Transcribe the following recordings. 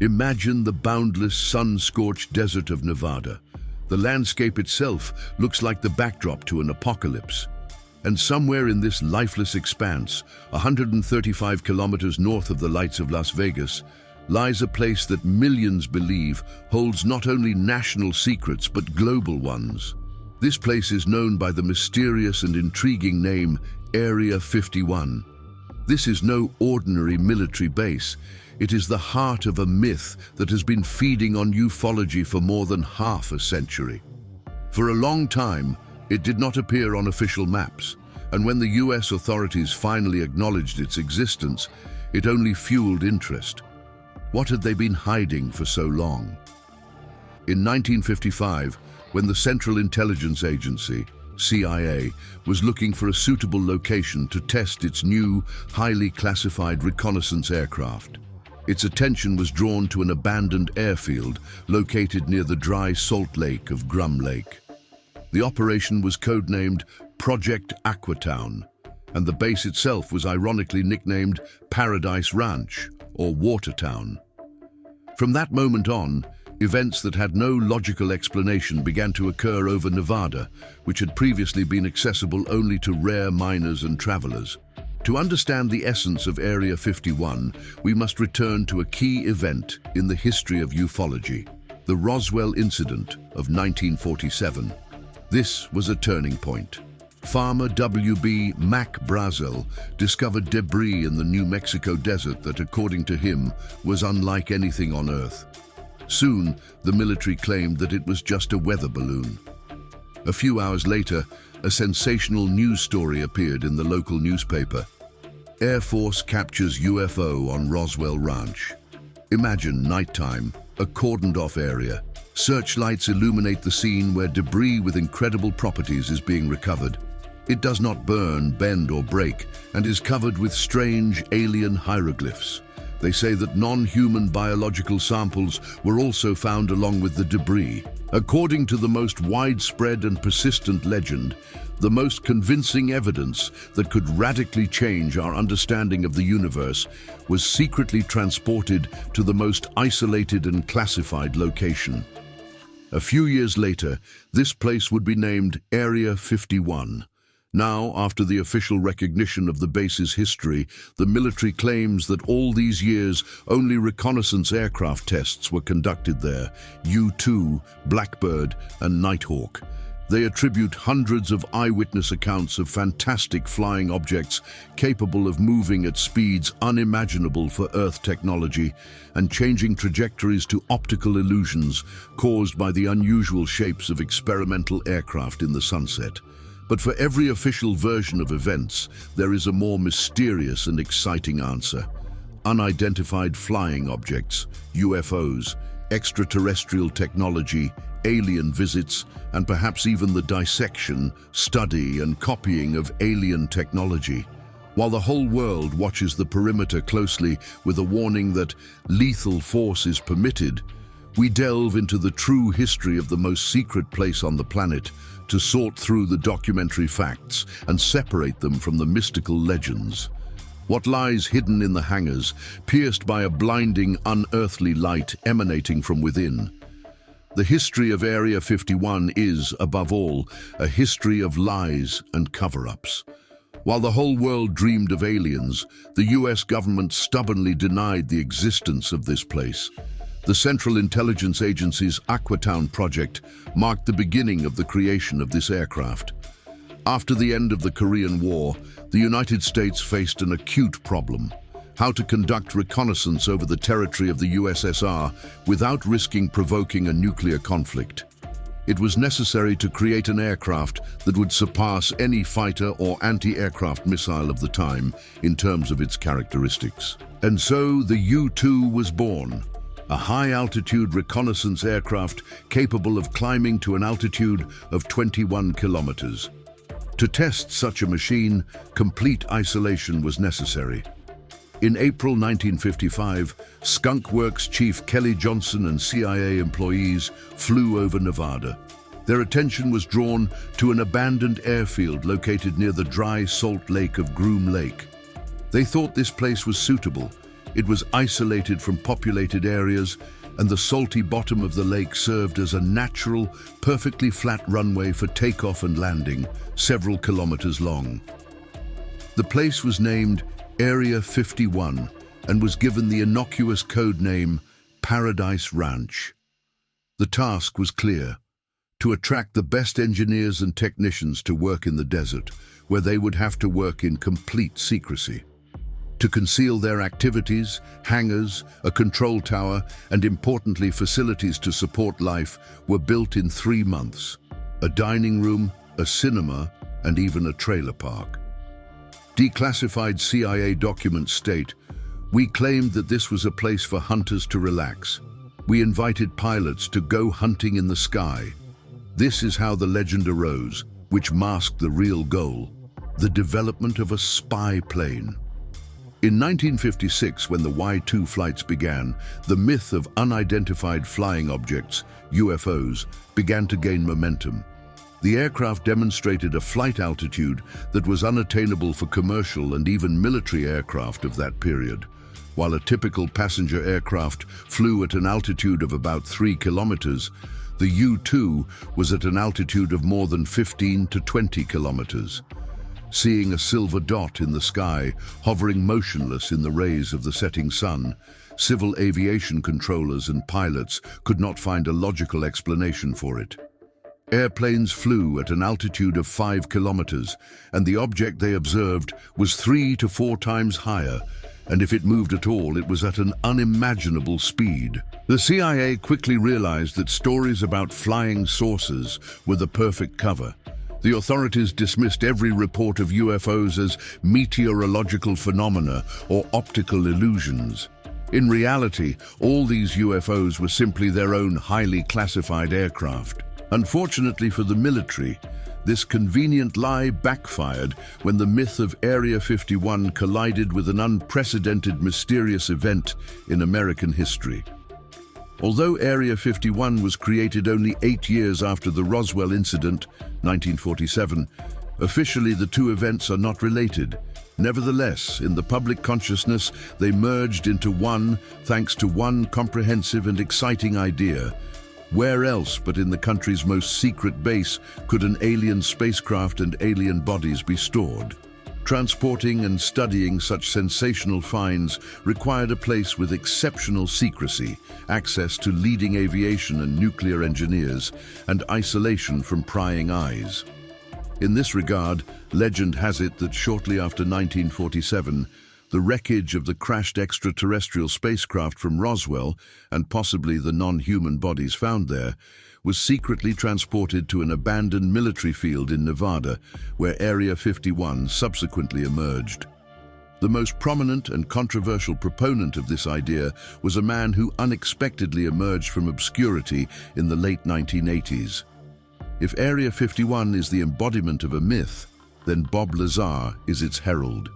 Imagine the boundless, sun-scorched desert of Nevada. The landscape itself looks like the backdrop to an apocalypse. And somewhere in this lifeless expanse, 135 kilometers north of the lights of Las Vegas, lies a place that millions believe holds not only national secrets but global ones. This place is known by the mysterious and intriguing name Area 51. This is no ordinary military base. It is the heart of a myth that has been feeding on ufology for more than half a century. For a long time, it did not appear on official maps, and when the US authorities finally acknowledged its existence, it only fueled interest. What had they been hiding for so long? In 1955, when the Central Intelligence Agency, CIA, was looking for a suitable location to test its new, highly classified reconnaissance aircraft, its attention was drawn to an abandoned airfield located near the dry salt lake of GROOM Lake. The operation was codenamed Project Aquatown, and the base itself was ironically nicknamed Paradise Ranch, or Watertown. From that moment on, events that had no logical explanation began to occur over Nevada, which had previously been accessible only to rare miners and travelers. To understand the essence of Area 51, we must return to a key event in the history of ufology, the Roswell Incident of 1947. This was a turning point. Farmer W.B. Mac Brazel discovered debris in the New Mexico desert that, according to him, was unlike anything on Earth. Soon, the military claimed that it was just a weather balloon. A few hours later, a sensational news story appeared in the local newspaper. Air Force captures UFO on Roswell Ranch. Imagine nighttime, a cordoned-off area. Searchlights illuminate the scene where debris with incredible properties is being recovered. It does not burn, bend, or break, and is covered with strange alien hieroglyphs. They say that non-human biological samples were also found along with the debris. According to the most widespread and persistent legend, the most convincing evidence that could radically change our understanding of the universe was secretly transported to the most isolated and classified location. A few years later, this place would be named Area 51. Now, after the official recognition of the base's history, the military claims that all these years only reconnaissance aircraft tests were conducted there, U-2, Blackbird, and Nighthawk. They attribute hundreds of eyewitness accounts of fantastic flying objects capable of moving at speeds unimaginable for Earth technology and changing trajectories to optical illusions caused by the unusual shapes of experimental aircraft in the sunset. But for every official version of events, there is a more mysterious and exciting answer. Unidentified flying objects, UFOs, extraterrestrial technology, alien visits, and perhaps even the dissection, study, and copying of alien technology. While the whole world watches the perimeter closely with a warning that lethal force is permitted, we delve into the true history of the most secret place on the planet to sort through the documentary facts and separate them from the mystical legends. What lies hidden in the hangars, pierced by a blinding, unearthly light emanating from within? The history of Area 51 is, above all, a history of lies and cover-ups. While the whole world dreamed of aliens, the US government stubbornly denied the existence of this place. The Central Intelligence Agency's Aquatown project marked the beginning of the creation of this aircraft. After the end of the Korean War, the United States faced an acute problem: how to conduct reconnaissance over the territory of the USSR without risking provoking a nuclear conflict. It was necessary to create an aircraft that would surpass any fighter or anti-aircraft missile of the time in terms of its characteristics. And so the U-2 was born. A high-altitude reconnaissance aircraft capable of climbing to an altitude of 21 kilometers. To test such a machine, complete isolation was necessary. In April 1955, Skunk Works chief Kelly Johnson and CIA employees flew over Nevada. Their attention was drawn to an abandoned airfield located near the dry salt lake of GROOM Lake. They thought this place was suitable. It was isolated from populated areas, and the salty bottom of the lake served as a natural, perfectly flat runway for takeoff and landing, several kilometers long. The place was named Area 51 and was given the innocuous code name Paradise Ranch. The task was clear: to attract the best engineers and technicians to work in the desert, where they would have to work in complete secrecy. To conceal their activities, hangars, a control tower, and importantly facilities to support life were built in 3 months. A dining room, a cinema, and even a trailer park. Declassified CIA documents state, "We claimed that this was a place for hunters to relax. We invited pilots to go hunting in the sky." This is how the legend arose, which masked the real goal: the development of a spy plane. In 1956, when the Y-2 flights began, the myth of unidentified flying objects, UFOs, began to gain momentum. The aircraft demonstrated a flight altitude that was unattainable for commercial and even military aircraft of that period. While a typical passenger aircraft flew at an altitude of about 3 kilometers, the U-2 was at an altitude of more than 15 to 20 kilometers. Seeing a silver dot in the sky, hovering motionless in the rays of the setting sun, civil aviation controllers and pilots could not find a logical explanation for it. Airplanes flew at an altitude of 5 kilometers, and the object they observed was 3 to 4 times higher, and if it moved at all, it was at an unimaginable speed. The CIA quickly realized that stories about flying saucers were the perfect cover. The authorities dismissed every report of UFOs as meteorological phenomena or optical illusions. In reality, all these UFOs were simply their own highly classified aircraft. Unfortunately for the military, this convenient lie backfired when the myth of Area 51 collided with an unprecedented mysterious event in American history. Although Area 51 was created only 8 years after the Roswell incident, 1947, officially the two events are not related. Nevertheless, in the public consciousness, they merged into one thanks to one comprehensive and exciting idea. Where else but in the country's most secret base could an alien spacecraft and alien bodies be stored? Transporting and studying such sensational finds required a place with exceptional secrecy, access to leading aviation and nuclear engineers, and isolation from prying eyes. In this regard, legend has it that shortly after 1947, the wreckage of the crashed extraterrestrial spacecraft from Roswell, and possibly the non-human bodies found there, was secretly transported to an abandoned military field in Nevada, where Area 51 subsequently emerged. The most prominent and controversial proponent of this idea was a man who unexpectedly emerged from obscurity in the late 1980s. If Area 51 is the embodiment of a myth, then Bob Lazar is its herald.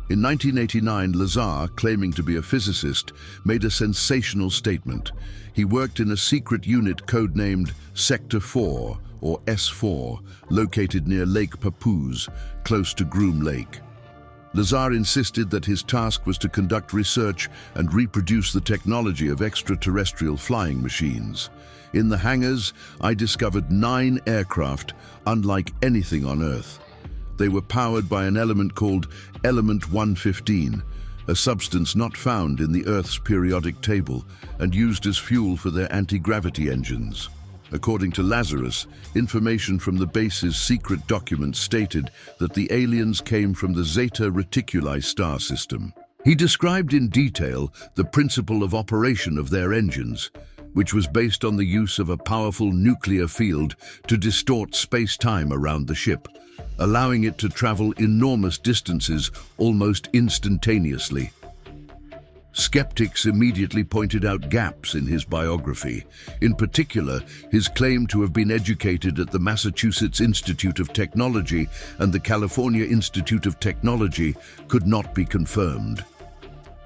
In 1989, Lazar, claiming to be a physicist, made a sensational statement. He worked in a secret unit codenamed Sector 4, or S4, located near Lake Papoose, close to Groom Lake. Lazar insisted that his task was to conduct research and reproduce the technology of extraterrestrial flying machines. In the hangars, I discovered 9 aircraft unlike anything on Earth. They were powered by an element called Element 115, a substance not found in the Earth's periodic table and used as fuel for their anti-gravity engines. According to Lazarus, information from the base's secret documents stated that the aliens came from the Zeta Reticuli star system. He described in detail the principle of operation of their engines, which was based on the use of a powerful nuclear field to distort space-time around the ship, allowing it to travel enormous distances almost instantaneously. Skeptics immediately pointed out gaps in his biography. In particular, his claim to have been educated at the Massachusetts Institute of Technology and the California Institute of Technology could not be confirmed.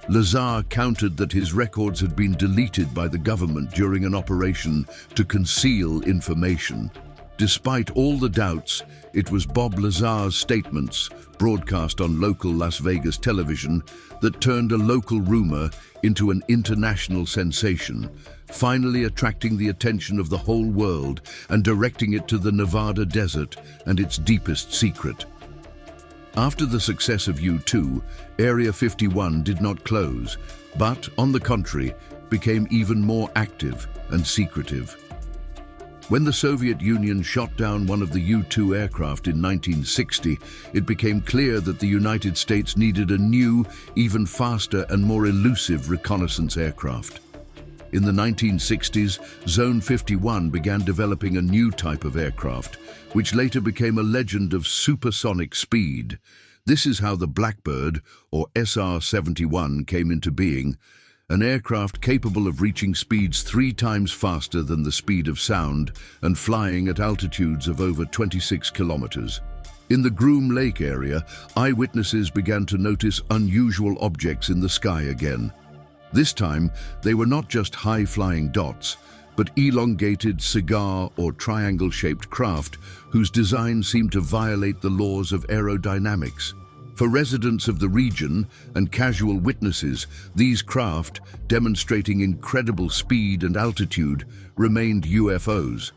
Lazar countered that his records had been deleted by the government during an operation to conceal information. Despite all the doubts, it was Bob Lazar's statements, broadcast on local Las Vegas television, that turned a local rumor into an international sensation, finally attracting the attention of the whole world and directing it to the Nevada desert and its deepest secret. After the success of U-2, Area 51 did not close, but, on the contrary, became even more active and secretive. When the Soviet Union shot down one of the U-2 aircraft in 1960, it became clear that the United States needed a new, even faster and more elusive reconnaissance aircraft. In the 1960s, Zone 51 began developing a new type of aircraft, which later became a legend of supersonic speed. This is how the Blackbird, or SR-71, came into being, an aircraft capable of reaching speeds 3 times faster than the speed of sound and flying at altitudes of over 26 kilometers. In the GROOM Lake area, eyewitnesses began to notice unusual objects in the sky again. This time, they were not just high-flying dots, but elongated cigar or triangle-shaped craft whose design seemed to violate the laws of aerodynamics. For residents of the region and casual witnesses, these craft, demonstrating incredible speed and altitude, remained UFOs.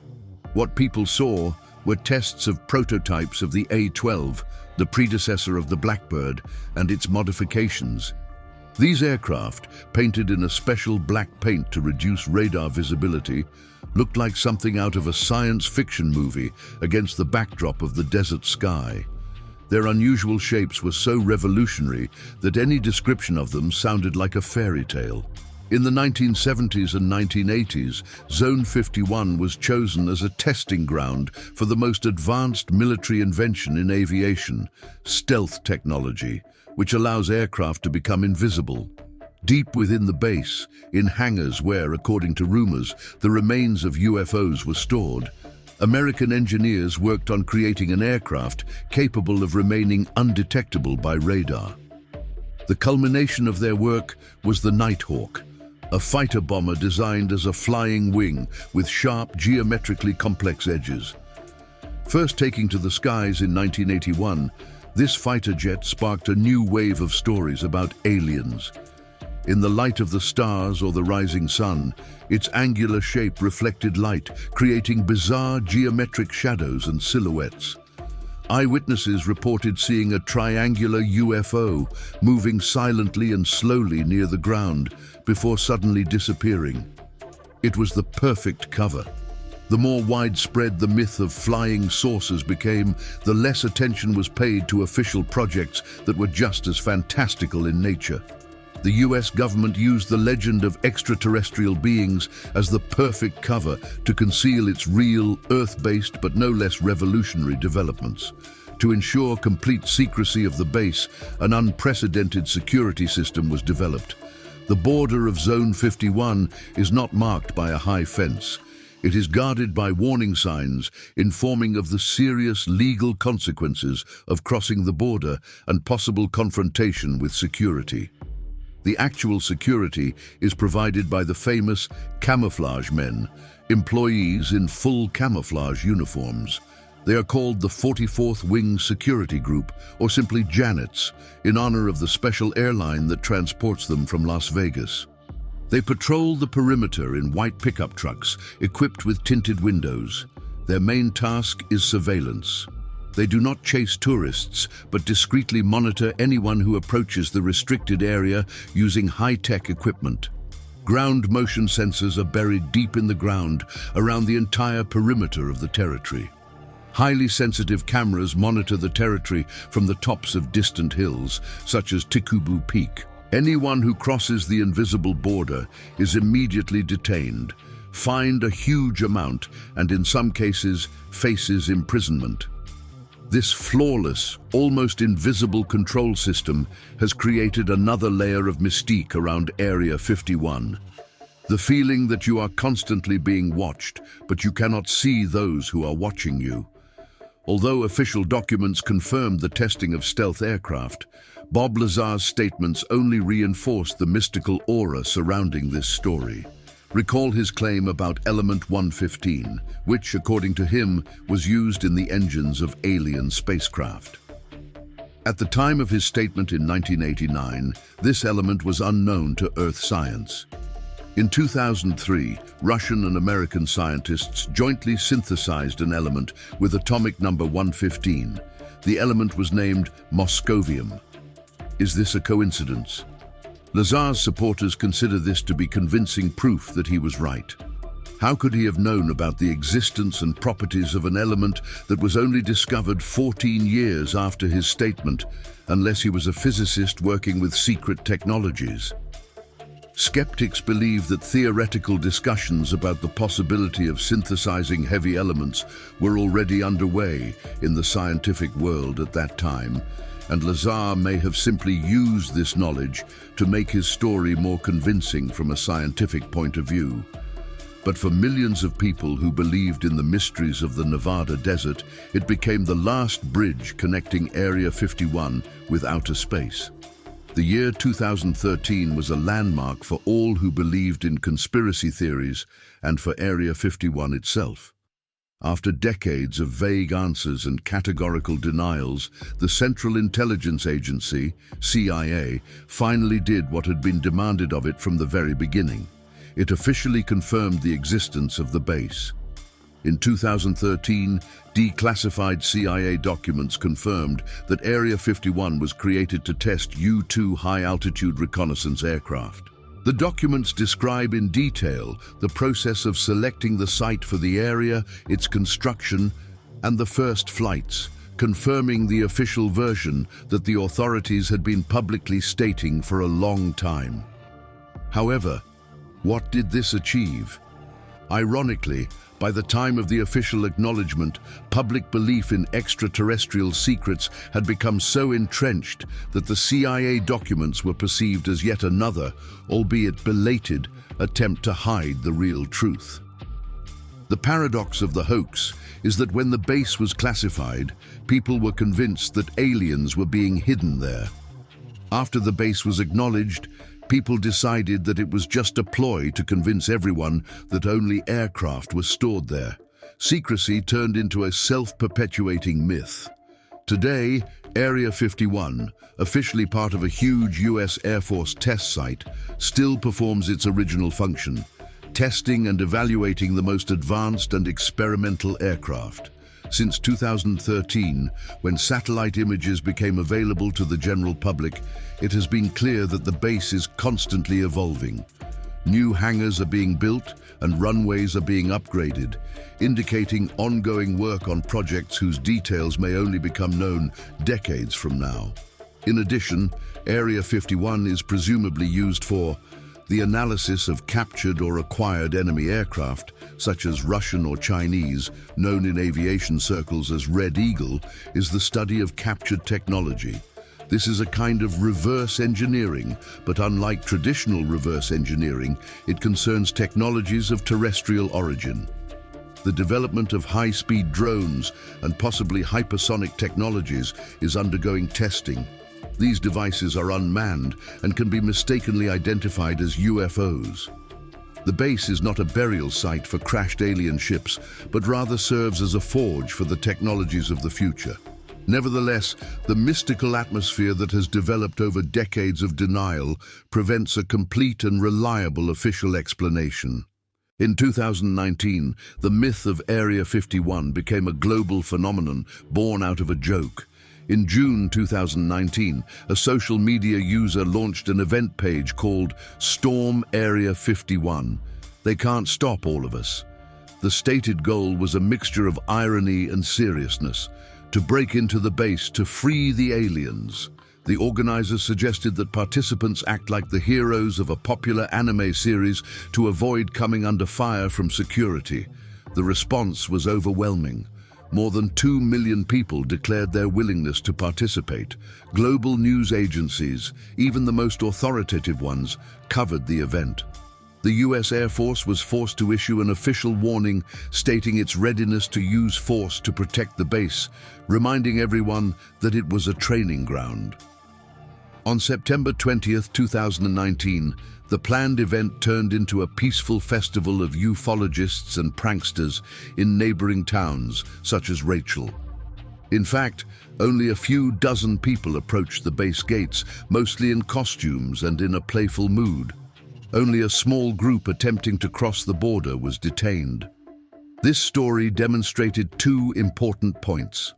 What people saw were tests of prototypes of the A-12, the predecessor of the Blackbird, and its modifications. These aircraft, painted in a special black paint to reduce radar visibility, looked like something out of a science fiction movie against the backdrop of the desert sky. Their unusual shapes were so revolutionary that any description of them sounded like a fairy tale. In the 1970s and 1980s, Zone 51 was chosen as a testing ground for the most advanced military invention in aviation, stealth technology, which allows aircraft to become invisible. Deep within the base, in hangars where, according to rumors, the remains of UFOs were stored, American engineers worked on creating an aircraft capable of remaining undetectable by radar. The culmination of their work was the Nighthawk, a fighter bomber designed as a flying wing with sharp, geometrically complex edges. First taking to the skies in 1981, this fighter jet sparked a new wave of stories about aliens. In the light of the stars or the rising sun, its angular shape reflected light, creating bizarre geometric shadows and silhouettes. Eyewitnesses reported seeing a triangular UFO moving silently and slowly near the ground before suddenly disappearing. It was the perfect cover. The more widespread the myth of flying saucers became, the less attention was paid to official projects that were just as fantastical in nature. The US government used the legend of extraterrestrial beings as the perfect cover to conceal its real, Earth-based but no less revolutionary developments. To ensure complete secrecy of the base, an unprecedented security system was developed. The border of Zone 51 is not marked by a high fence. It is guarded by warning signs informing of the serious legal consequences of crossing the border and possible confrontation with security. The actual security is provided by the famous camouflage men, employees in full camouflage uniforms. They are called the 44th Wing Security Group, or simply Janets, in honor of the special airline that transports them from Las Vegas. They patrol the perimeter in white pickup trucks equipped with tinted windows. Their main task is surveillance. They do not chase tourists, but discreetly monitor anyone who approaches the restricted area using high-tech equipment. Ground motion sensors are buried deep in the ground around the entire perimeter of the territory. Highly sensitive cameras monitor the territory from the tops of distant hills, such as Tikubu Peak. Anyone who crosses the invisible border is immediately detained, fined a huge amount, and in some cases, faces imprisonment. This flawless, almost invisible control system has created another layer of mystique around Area 51. The feeling that you are constantly being watched, but you cannot see those who are watching you. Although official documents confirmed the testing of stealth aircraft, Bob Lazar's statements only reinforced the mystical aura surrounding this story. Recall his claim about Element 115, which, according to him, was used in the engines of alien spacecraft. At the time of his statement in 1989, this element was unknown to Earth science. In 2003, Russian and American scientists jointly synthesized an element with atomic number 115. The element was named moscovium. Is this a coincidence? Lazar's supporters consider this to be convincing proof that he was right. How could he have known about the existence and properties of an element that was only discovered 14 years after his statement, unless he was a physicist working with secret technologies? Skeptics believe that theoretical discussions about the possibility of synthesizing heavy elements were already underway in the scientific world at that time, and Lazar may have simply used this knowledge to make his story more convincing from a scientific point of view. But for millions of people who believed in the mysteries of the Nevada desert, it became the last bridge connecting Area 51 with outer space. The year 2013 was a landmark for all who believed in conspiracy theories and for Area 51 itself. After decades of vague answers and categorical denials, the Central Intelligence Agency, CIA, finally did what had been demanded of it from the very beginning. It officially confirmed the existence of the base. In 2013, declassified CIA documents confirmed that Area 51 was created to test U-2 high-altitude reconnaissance aircraft. The documents describe in detail the process of selecting the site for the area, its construction, and the first flights, confirming the official version that the authorities had been publicly stating for a long time. However, what did this achieve? Ironically, by the time of the official acknowledgement, public belief in extraterrestrial secrets had become so entrenched that the CIA documents were perceived as yet another, albeit belated, attempt to hide the real truth. The paradox of the hoax is that when the base was classified, people were convinced that aliens were being hidden there. After the base was acknowledged, people decided that it was just a ploy to convince everyone that only aircraft were stored there. Secrecy turned into a self-perpetuating myth. Today, Area 51, officially part of a huge US Air Force test site, still performs its original function, testing and evaluating the most advanced and experimental aircraft. Since 2013, when satellite images became available to the general public, it has been clear that the base is constantly evolving. New hangars are being built and runways are being upgraded, indicating ongoing work on projects whose details may only become known decades from now. In addition, Area 51 is presumably used for the analysis of captured or acquired enemy aircraft, such as Russian or Chinese, known in aviation circles as Red Eagle, is the study of captured technology. This is a kind of reverse engineering, but unlike traditional reverse engineering, it concerns technologies of terrestrial origin. The development of high-speed drones and possibly hypersonic technologies is undergoing testing. These devices are unmanned and can be mistakenly identified as UFOs. The base is not a burial site for crashed alien ships, but rather serves as a forge for the technologies of the future. Nevertheless, the mystical atmosphere that has developed over decades of denial prevents a complete and reliable official explanation. In 2019, the myth of Area 51 became a global phenomenon born out of a joke. In June 2019, a social media user launched an event page called Storm Area 51. They can't stop all of us. The stated goal was a mixture of irony and seriousness, to break into the base to free the aliens. The organizers suggested that participants act like the heroes of a popular anime series to avoid coming under fire from security. The response was overwhelming. More than 2 million people declared their willingness to participate. Global news agencies, even the most authoritative ones, covered the event. The US Air Force was forced to issue an official warning stating its readiness to use force to protect the base, reminding everyone that it was a training ground. On September 20th, 2019, the planned event turned into a peaceful festival of ufologists and pranksters in neighboring towns, such as Rachel. In fact, only a few dozen people approached the base gates, mostly in costumes and in a playful mood. Only a small group attempting to cross the border was detained. This story demonstrated two important points.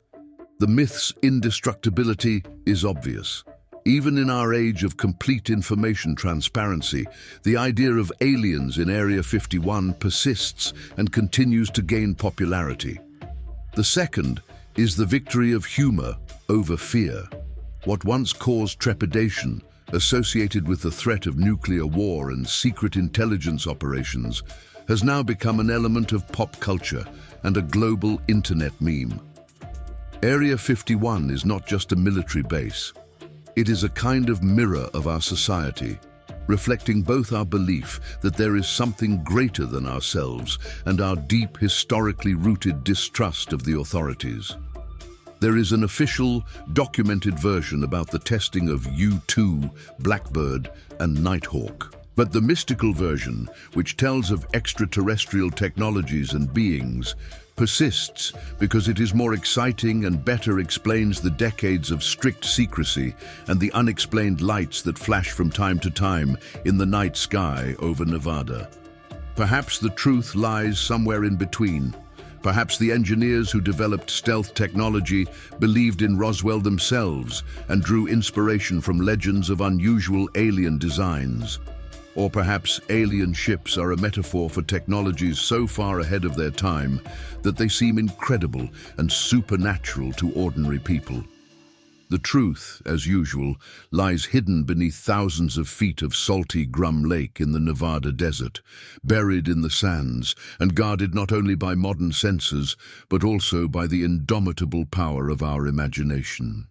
The myth's indestructibility is obvious. Even in our age of complete information transparency, the idea of aliens in Area 51 persists and continues to gain popularity. The second is the victory of humor over fear. What once caused trepidation, associated with the threat of nuclear war and secret intelligence operations, has now become an element of pop culture and a global internet meme. Area 51 is not just a military base. It is a kind of mirror of our society, reflecting both our belief that there is something greater than ourselves and our deep, historically rooted distrust of the authorities. There is an official, documented version about the testing of U-2, Blackbird, and Nighthawk. But the mystical version, which tells of extraterrestrial technologies and beings, persists because it is more exciting and better explains the decades of strict secrecy and the unexplained lights that flash from time to time in the night sky over Nevada. Perhaps the truth lies somewhere in between. Perhaps the engineers who developed stealth technology believed in Roswell themselves and drew inspiration from legends of unusual alien designs. Or perhaps alien ships are a metaphor for technologies so far ahead of their time that they seem incredible and supernatural to ordinary people. The truth, as usual, lies hidden beneath thousands of feet of salty GROOM Lake in the Nevada desert, buried in the sands and guarded not only by modern sensors, but also by the indomitable power of our imagination.